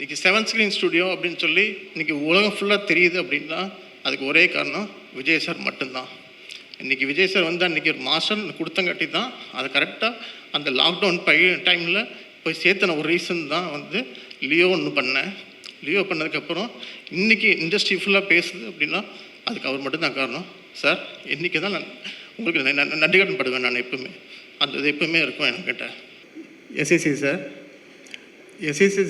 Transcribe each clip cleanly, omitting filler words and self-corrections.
இன்றைக்கி 7 screen studio அப்படின்னு சொல்லி இன்றைக்கி உலகம் ஃபுல்லாக தெரியுது அப்படின்னா அதுக்கு ஒரே காரணம் விஜய் சார் மட்டும்தான். இன்றைக்கி விஜய் சார் வந்து அன்றைக்கி ஒரு மாஸ்டர் கொடுத்தங்காட்டி தான் அது கரெக்டாக அந்த லாக்டவுன் டைமில் போய் சேர்த்தன ஒரு ரீசன் தான் வந்து லியோ ஒன்று பண்ணேன். லியோ பண்ணதுக்கப்புறம் இன்றைக்கி இண்டஸ்ட்ரி ஃபுல்லாக பேசுது அப்படின்னா அதுக்கு அவர் மட்டும்தான் காரணம். சார் இன்றைக்கி தான் நான் உங்களுக்கு நன்றி கடன் படுவேன். நான் எப்பவுமே அந்த இது எப்பவுமே இருக்கும் என்கிட்ட. எஸ்எஸ்சி சார்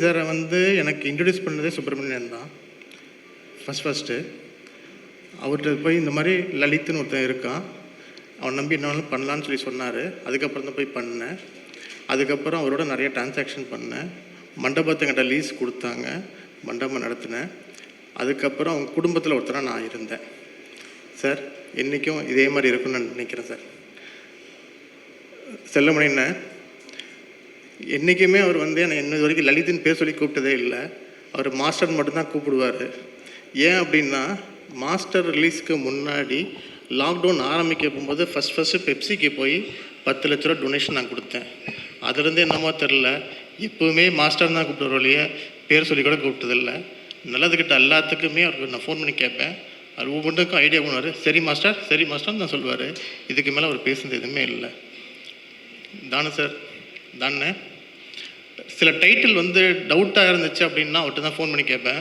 சாரை வந்து எனக்கு இன்ட்ரடியூஸ் பண்ணதே சுப்பிரமணியன் தான் ஃபஸ்ட்டு. அவர்கிட்ட போய் இந்த மாதிரி லலித்னு ஒருத்தன் இருக்கான், அவன் நம்பி என்னாலும் பண்ணலான்னு சொல்லி சொன்னார். அதுக்கப்புறம் தான் போய் பண்ணேன். அதுக்கப்புறம் அவரோட நிறைய டிரான்சாக்ஷன் பண்ணேன். மண்டபத்துக்கிட்ட லீஸ் கொடுத்தாங்க, மண்டபம் நடத்தினேன். அதுக்கப்புறம் அவங்க குடும்பத்தில் ஒருத்தராக நான் இருந்தேன். சார் என்றைக்கும் இதே மாதிரி இருக்குன்னு நான் நினைக்கிறேன். சார் செல்லமணின்னு என்றைக்குமே அவர் வந்து என்னை இன்னது வரைக்கும் லலித்துன்னு பேர் சொல்லி கூப்பிட்டதே இல்லை. அவர் மாஸ்டர் மட்டும்தான் கூப்பிடுவார். ஏன் அப்படின்னா மாஸ்டர் ரிலீஸ்க்கு முன்னாடி லாக்டவுன் ஆரம்பிக்க போகும்போது ஃபஸ்ட்டு பெப்சிக்கு போய் 10 லட்ச ரூபா டொனேஷன் நான் கொடுத்தேன். அதுலேருந்து என்னமோ தெரில, எப்போவுமே மாஸ்டர் தான் கூப்பிட்டு இல்லையா, பேர் சொல்லி கூட கூப்பிட்டதில்லை. நல்லதுக்கிட்ட எல்லாத்துக்குமே அவருக்கு நான் ஃபோன் பண்ணி கேட்பேன். அவர் ஒவ்வொன்றுக்கும் ஐடியா பண்ணுவார். சரி மாஸ்டர்னு தான் சொல்லுவார். இதுக்கு மேலே அவர் பேசுனது எதுவுமே இல்லை. தானே சில டைட்டில் வந்து டவுட்டாக இருந்துச்சு அப்படின்னா அவர்கிட்ட தான் ஃபோன் பண்ணி கேட்பேன்.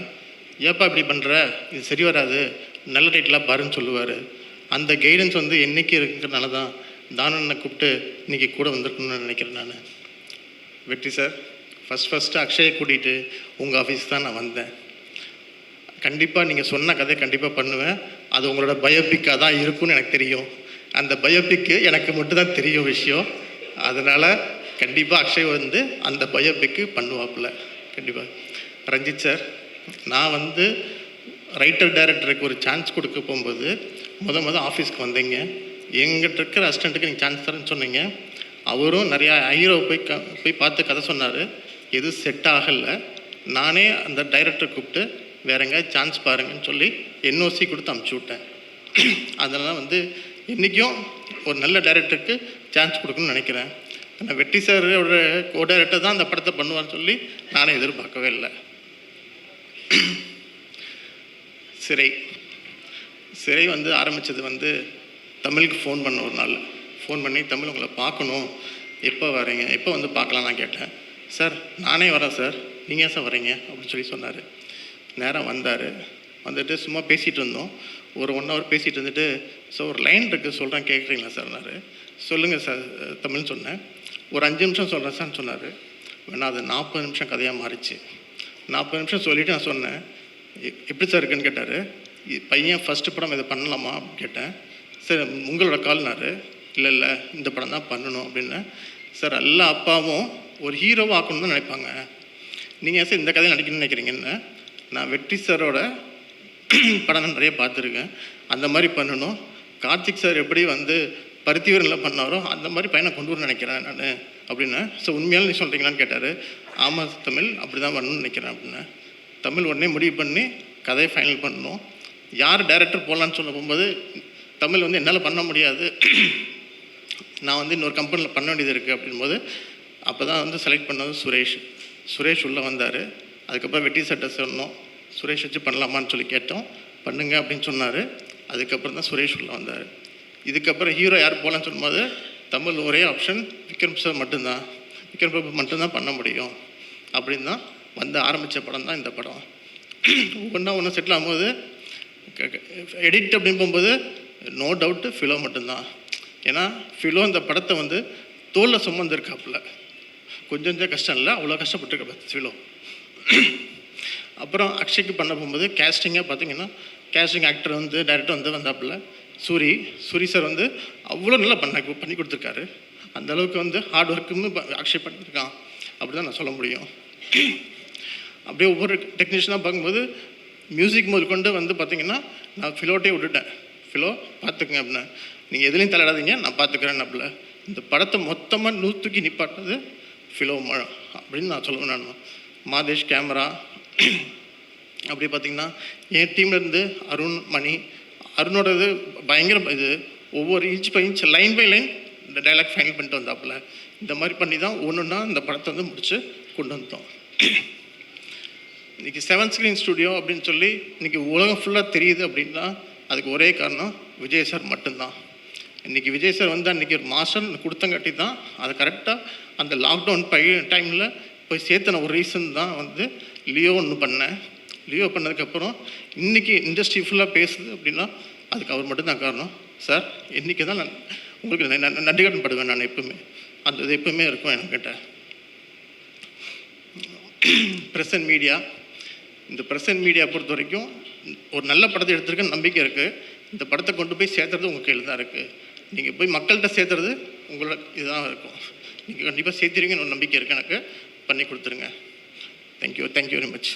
ஏப்பா இப்படி பண்ணுற, இது சரி வராது, நல்ல டைட்டிலாக பாருன்னு சொல்லுவார். அந்த கைடன்ஸ் வந்து என்றைக்கு இருக்கிறனால தான் தானனை கூப்பிட்டு இன்றைக்கி கூட வந்திருக்கணும்னு நினைக்கிறேன். நான் வெற்றி சார் ஃபஸ்ட்டு அக்ஷயை கூட்டிகிட்டு உங்கள் ஆஃபீஸ் தான் நான் வந்தேன். கண்டிப்பாக நீங்கள் சொன்ன கதை கண்டிப்பாக பண்ணுவேன். அது உங்களோட பயோபிக்காக தான் இருக்கும்னு எனக்கு தெரியும். அந்த பயோபிக்கு எனக்கு மட்டும்தான் தெரியும் விஷயம். அதனால் கண்டிப்பாக அக்ஷய் வந்து அந்த பயோபிக்கு பண்ணுவாப்புல கண்டிப்பாக. ரஞ்சித் சார், நான் வந்து ரைட்டர் டைரக்டருக்கு ஒரு சான்ஸ் கொடுக்க போகும்போது மொதல் ஆஃபீஸ்க்கு வந்தீங்க. எங்கிட்ட இருக்கிற அசிஸ்டண்ட்டுக்கு நீங்கள் சான்ஸ் தரேன்னு சொன்னீங்க. அவரும் நிறையா ஹீரோ போய் பார்த்து கதை சொன்னார். எதுவும் செட் ஆகலை. நானே அந்த டைரக்டரை கூப்பிட்டு வேற எங்கேயாவது சான்ஸ் பாருங்கன்னு சொல்லி என்ஓசி கொடுத்து அமுச்சு விட்டேன். அதனால் வந்து இன்றைக்கும் ஒரு நல்ல டைரக்டருக்கு சான்ஸ் கொடுக்கணும்னு நினைக்கிறேன். ஆனால் வெற்றி சாரோட கோ டைரக்டர் தான் அந்த படத்தை பண்ணுவான்னு சொல்லி நானே எதிர்பார்க்கவே இல்லை. சிறை வந்து ஆரம்பித்தது வந்து தமிழுக்கு ஃபோன் பண்ண ஒரு நாள் ஃபோன் பண்ணி, தமிழ் உங்களை பார்க்கணும், எப்போ வரீங்க, எப்போ வந்து பார்க்கலாம் நான் கேட்டேன். சார் நானே வரேன் சார், நீங்கள் ஏன் சார் வரீங்க அப்படின்னு சொல்லி சொன்னார். நேராக வந்தார். வந்துட்டு சும்மா பேசிகிட்டு இருந்தோம். ஒரு 1 hour பேசிகிட்டு இருந்துட்டு, ஸோ ஒரு லைன் இருக்குது சொல்கிறேன் கேட்குறீங்களா சார்னாரு. சொல்லுங்கள் சார் தமிழ்னு சொன்னேன். ஒரு 5 நிமிஷம் சொல்கிறேன் சார்னு சொன்னார். வேணா அது 40 நிமிஷம் கதையாக மாறிச்சு. 40 நிமிஷம் சொல்லிவிட்டு நான் சொன்னேன், எப்படி சார் இருக்குன்னு கேட்டார். பையன் ஃபஸ்ட்டு படம் இதை பண்ணலாமா அப்படின்னு கேட்டேன். சார் உங்களோட கால்னாரு. இல்லை இந்த படம் தான் பண்ணணும் அப்படின்னு. சார் எல்லா அப்பாவும் ஒரு ஹீரோவாக ஆக்கணும்னு தான் நினைப்பாங்க. நீங்கள் சார் இந்த கதையை நடிக்கணும்னு நினைக்கிறீங்கன்னு. நான் வெற்றி சாரோட படம் நிறைய பார்த்துருக்கேன். அந்த மாதிரி பண்ணணும். கார்த்திக் சார் எப்படி வந்து பருத்திவீரனில் பண்ணாரோ அந்த மாதிரி பையனை கொண்டு வரணும்னு நினைக்கிறேன் நான் அப்படின்னு. ஸோ உண்மையாலும் நீ சொல்கிறீங்களான்னு கேட்டார். ஆமாம் தமிழ் அப்படி தான் வரணும்னு நினைக்கிறேன் அப்படின்னு. தமிழ் உடனே முடிவு பண்ணி கதையை ஃபைனல் பண்ணணும். யார் டைரக்டர் போடலான்னு சொல்ல போகும்போது தமிழ் வந்து என்னால் பண்ண முடியாது, நான் வந்து இன்னொரு கம்பெனியில் பண்ண வேண்டியது இருக்குது அப்படின்போது அப்போ தான் வந்து செலக்ட் பண்ணது சுரேஷ் உள்ளே வந்தார். அதுக்கப்புறம் வெட்டி சட்டை சொன்னோம், சுரேஷ் வச்சு பண்ணலாமான்னு சொல்லி கேட்டோம். பண்ணுங்க அப்படின்னு சொன்னார். அதுக்கப்புறம் தான் சுரேஷ் உள்ளே வந்தார். இதுக்கப்புறம் ஹீரோ யார் போகலான்னு சொல்லும்போது தமிழ் ஒரே ஆப்ஷன் விக்ரம் சார் மட்டும்தான், விக்ரம் பிரபு மட்டும்தான் பண்ண முடியும் அப்படின்னு தான் வந்து ஆரம்பித்த படம் தான் இந்த படம். ஒன்று செட்டில் ஆகும்போது எடிட் அப்படின்னு போகும்போது நோ டவுட்டு ஃபிலோ மட்டும்தான். ஏன்னா ஃபிலோ இந்த படத்தை வந்து தோலில் சுமந்துருக்காப்புல, கொஞ்சம் கஷ்டம் இல்லை, அவ்வளோ கஷ்டப்பட்டுருக்க ஃபிலோ. அப்புறம் அக்ஷய்க்கு பண்ண போகும்போது கேஸ்டிங்காக பார்த்தீங்கன்னா கேஸ்டிங் ஆக்டர் வந்து டைரக்டர் வந்து வந்தாப்புல சூரி சார் வந்து அவ்வளோ நல்லா பண்ணி கொடுத்துருக்காரு. அந்தளவுக்கு வந்து ஹார்ட் ஒர்க்குன்னு அக்ஷய் பண்ணியிருக்கான் அப்படி தான் நான் சொல்ல முடியும். அப்படியே ஒவ்வொரு டெக்னீஷியனாக பார்க்கும்போது மியூசிக் முதல் கொண்டு வந்து பார்த்திங்கன்னா நான் ஃபிலோட்டே விட்டுட்டேன். ஃபிலோ பார்த்துக்குங்க அப்படின்னா, நீங்கள் எதுலேயும் தலையிடாதீங்க நான் பார்த்துக்கிறேன் அப்படில. இந்த படத்தை மொத்தமாக நூற்றுக்கு நிப்பாட்டினது ஃபிலோ அப்படின்னு நான் சொல்லுவேன். நான் மாதேஷ் கேமரா அப்படி பார்த்திங்கன்னா என் டீம்லேருந்து அருணோடது பயங்கர இது, ஒவ்வொரு inch by inch line by line இந்த டைலாக் ஃபைனல் பண்ணிட்டு வந்தாப்புல. இந்த மாதிரி பண்ணி தான் ஒன்றுன்னா இந்த படத்தை வந்து முடித்து கொண்டு வந்தோம். இன்றைக்கி 7 ஸ்க்ரீன் ஸ்டுடியோ அப்படின்னு சொல்லி இன்றைக்கி உலகம் ஃபுல்லாக தெரியுது அப்படின்னா அதுக்கு ஒரே காரணம் விஜய் சார் மட்டும்தான். இன்றைக்கி விஜய் சார் வந்து அன்றைக்கி ஒரு மாஸ்டர் கொடுத்தங்காட்டி தான் அதை கரெக்டாக அந்த லாக்டவுன் டைமில் போய் சேர்த்தன ஒரு ரீசன் தான் வந்து லியோ ஒன்று பண்ணேன். லியோ பண்ணதுக்கப்புறம் இன்றைக்கி இண்டஸ்ட்ரி ஃபுல்லாக பேசுது அப்படின்னா அதுக்கு அவர் மட்டும்தான் காரணம். சார் இன்றைக்கி தான் நான் உங்களுக்கு நன்றி கடன் படுவேன். நான் எப்பவுமே அந்த இது எப்பவுமே இருக்கும் என்கிட்ட. ப்ரெசன்ட் மீடியா, இந்த ப்ரெசன்ட் மீடியா பொறுத்த வரைக்கும் ஒரு நல்ல படத்தை எடுத்துருக்குன்னு நம்பிக்கை இருக்குது. இந்த படத்தை கொண்டு போய் சேர்த்துறது உங்கள் கையில் தான் இருக்குது. நீங்கள் போய் மக்கள்கிட்ட சேர்த்துறது உங்களோட இதுதான் இருக்கும். நீங்கள் கண்டிப்பாக சேர்த்துருவீங்கன்னு ஒரு நம்பிக்கை இருக்குது எனக்கு. பண்ணி கொடுத்துருங்க. Thank you very much.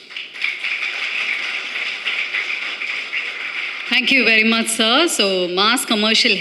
Thank you very much, sir. So, mass commercial